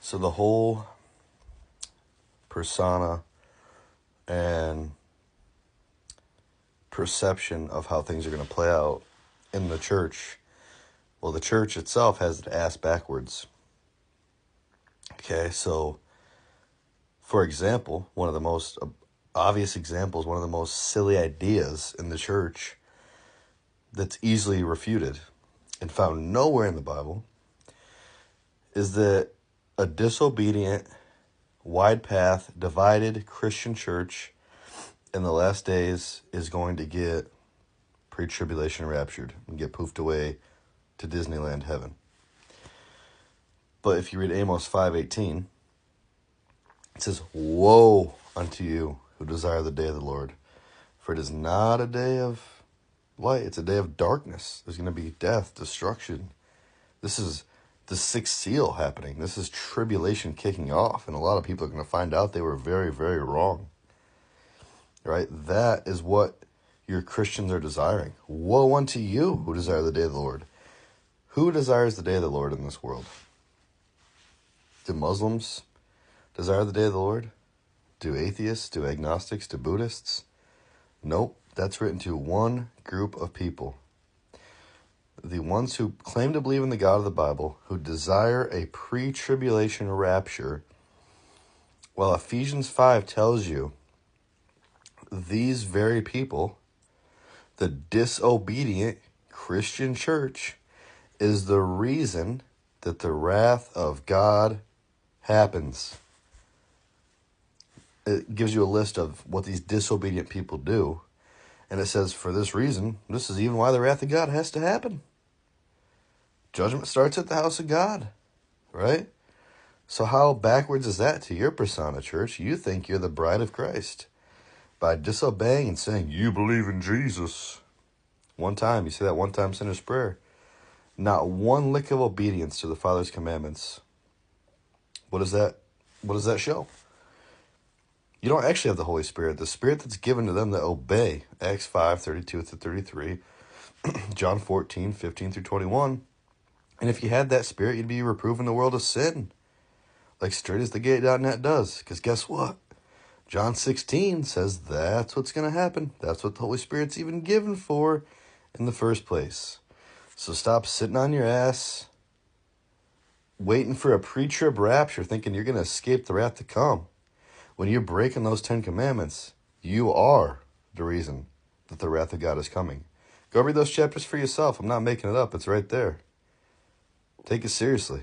So the whole persona and perception of how things are going to play out in the church, well, the church itself has it ass backwards. Okay, so for example, one of the most obvious examples, one of the most silly ideas in the church that's easily refuted and found nowhere in the Bible is that a disobedient, wide path, divided Christian church in the last days is going to get pre-tribulation raptured and get poofed away to Disneyland heaven. But if you read Amos 5:18, it says, "Woe unto you who desire the day of the Lord, for it is not a day of light, it's a day of darkness." There's going to be death, destruction. This is the sixth seal happening. This is tribulation kicking off, and a lot of people are going to find out they were very, very wrong. Right? That is what your Christians are desiring. Woe unto you who desire the day of the Lord. Who desires the day of the Lord in this world? Do Muslims desire the day of the Lord? Do atheists? Do agnostics? Do Buddhists? Nope. That's written to one group of people. The ones who claim to believe in the God of the Bible, who desire a pre-tribulation rapture, while Ephesians 5 tells you these very people, the disobedient Christian church, is the reason that the wrath of God happens. It gives you a list of what these disobedient people do. And it says, for this reason, this is even why the wrath of God has to happen. Judgment starts at the house of God, right? So how backwards is that to your persona, church? You think you're the bride of Christ by disobeying and saying, you believe in Jesus. One time, you say that one time sinner's prayer. Not one lick of obedience to the Father's commandments. What does that show? You don't actually have the Holy Spirit. The Spirit that's given to them that obey. Acts 5:32-33, John 14:15-21. And if you had that Spirit, you'd be reproving the world of sin, like straightasthegate.net does. Because guess what? John 16 says that's what's going to happen. That's what the Holy Spirit's even given for in the first place. So stop sitting on your ass, waiting for a pre-trib rapture, thinking you're going to escape the wrath to come. When you're breaking those 10 commandments, you are the reason that the wrath of God is coming. Go read those chapters for yourself. I'm not making it up. It's right there. Take it seriously.